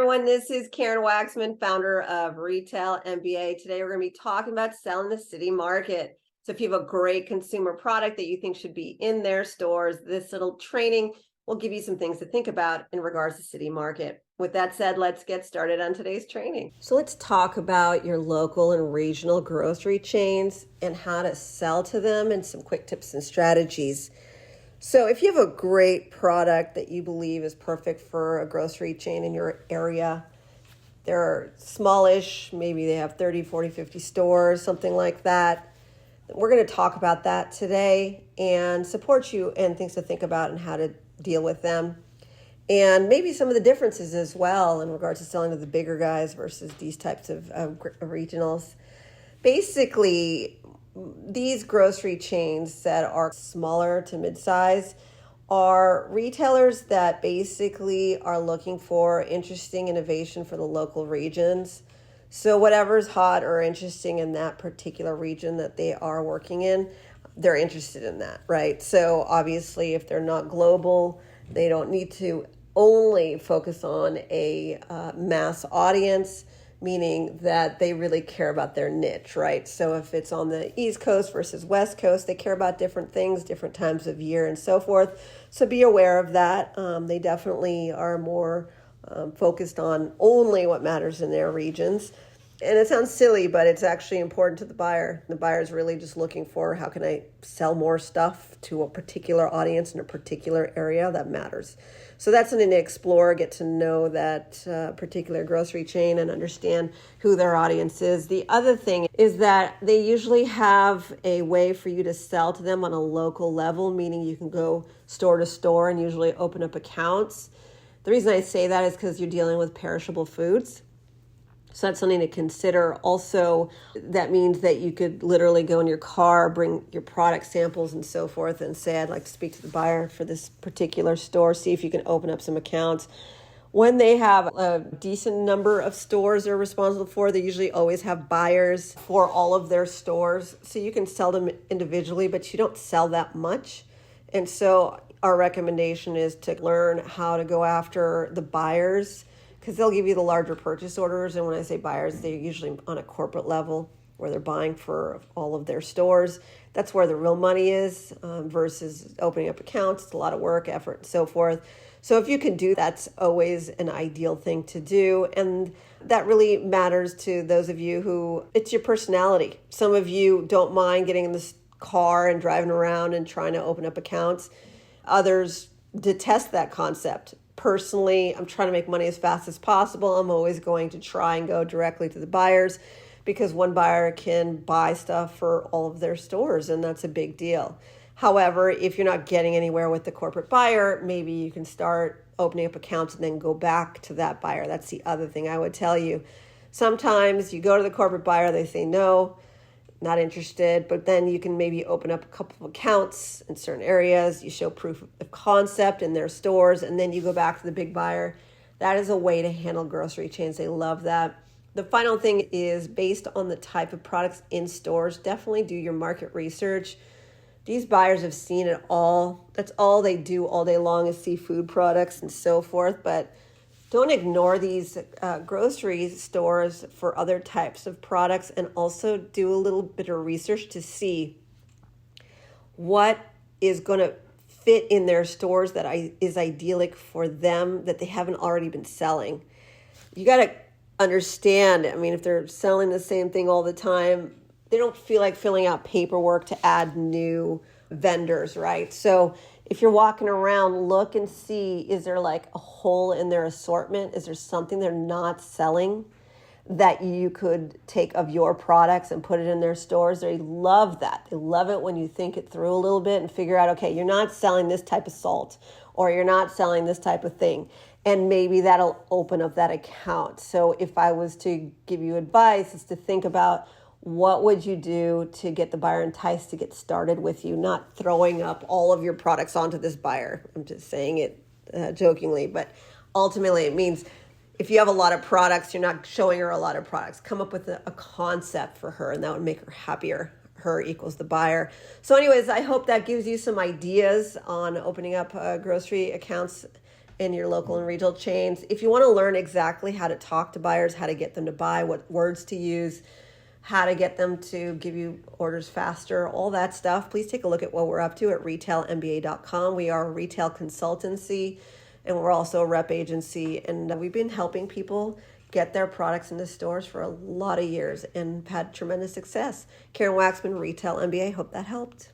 everyone. This is Karen Waksman, founder of Retail MBA. Today, we're going to be talking about selling the city market. So if you have a great consumer product that you think should be in their stores, this little training will give you some things to think about in regards to city market. With that said, let's get started on today's training. So let's talk about your local and regional grocery chains and how to sell to them and some quick tips and strategies. So if you have a great product that you believe is perfect for a grocery chain in your area, they're smallish, maybe they have 30, 40, 50 stores, something like that. We're going to talk about that today and support you and things to think about and how to deal with them. And maybe some of the differences as well in regards to selling to the bigger guys versus these types of regionals. Basically, these grocery chains that are smaller to mid-size are retailers that basically are looking for interesting innovation for the local regions. So whatever's hot or interesting in that particular region that they are working in, they're interested in that, right? So obviously, if they're not global, they don't need to only focus on a mass audience, meaning that they really care about their niche, right? So if it's on the East Coast versus West Coast, they care about different things, different times of year and so forth. So be aware of that. They definitely are more focused on only what matters in their regions. And it sounds silly, but it's actually important to the buyer. The buyer is really just looking for how can I sell more stuff to a particular audience in a particular area that matters. So that's something to explore, get to know that particular grocery chain and understand who their audience is. The other thing is that they usually have a way for you to sell to them on a local level, meaning you can go store to store and usually open up accounts. The reason I say that is because you're dealing with perishable foods. So that's something to consider. Also, that means that you could literally go in your car, bring your product samples and so forth and say, I'd like to speak to the buyer for this particular store, see if you can open up some accounts. When they have a decent number of stores they're responsible for, they usually always have buyers for all of their stores. So you can sell them individually, but you don't sell that much. And so our recommendation is to learn how to go after the buyers, because they'll give you the larger purchase orders. And when I say buyers, they're usually on a corporate level where they're buying for all of their stores. That's where the real money is versus opening up accounts. It's a lot of work, effort, and so forth. So if you can do that, that's always an ideal thing to do. And that really matters to those of you who it's your personality. Some of you don't mind getting in this car and driving around and trying to open up accounts. Others detest that concept. Personally, I'm trying to make money as fast as possible. I'm always going to try and go directly to the buyers because one buyer can buy stuff for all of their stores, and that's a big deal. However, if you're not getting anywhere with the corporate buyer, maybe you can start opening up accounts and then go back to that buyer. That's the other thing I would tell you. Sometimes you go to the corporate buyer, they say no, not interested, but then you can maybe open up a couple of accounts in certain areas. You show proof of concept in their stores, and then you go back to the big buyer. That is a way to handle grocery chains. They love that. The final thing is based on the type of products in stores, definitely do your market research. These buyers have seen it all. That's all they do all day long is see food products and so forth, but don't ignore these grocery stores for other types of products, and also do a little bit of research to see what is going to fit in their stores that is idyllic for them that they haven't already been selling. You got to understand, I mean, if they're selling the same thing all the time, they don't feel like filling out paperwork to add new vendors, right? So if you're walking around, look and see, is there like a hole in their assortment? Is there something they're not selling that you could take of your products and put it in their stores? They love that. They love it when you think it through a little bit and figure out, okay, you're not selling this type of salt, or you're not selling this type of thing. And maybe that'll open up that account. So if I was to give you advice, is to think about, what would you do to get the buyer enticed to get started with you, not throwing up all of your products onto this buyer. I'm just saying it jokingly, but ultimately it means if you have a lot of products, you're not showing her a lot of products. Come up with a concept for her, and that would make her happier. Her equals the buyer. So anyways, I hope that gives you some ideas on opening up grocery accounts in your local and regional chains. If you want to learn exactly how to talk to buyers, how to get them to buy, what words to use, how to get them to give you orders faster, all that stuff, please take a look at what we're up to at retailmba.com. We are a retail consultancy, and we're also a rep agency, and we've been helping people get their products into stores for a lot of years and had tremendous success. Karen Waksman, Retail MBA. Hope that helped.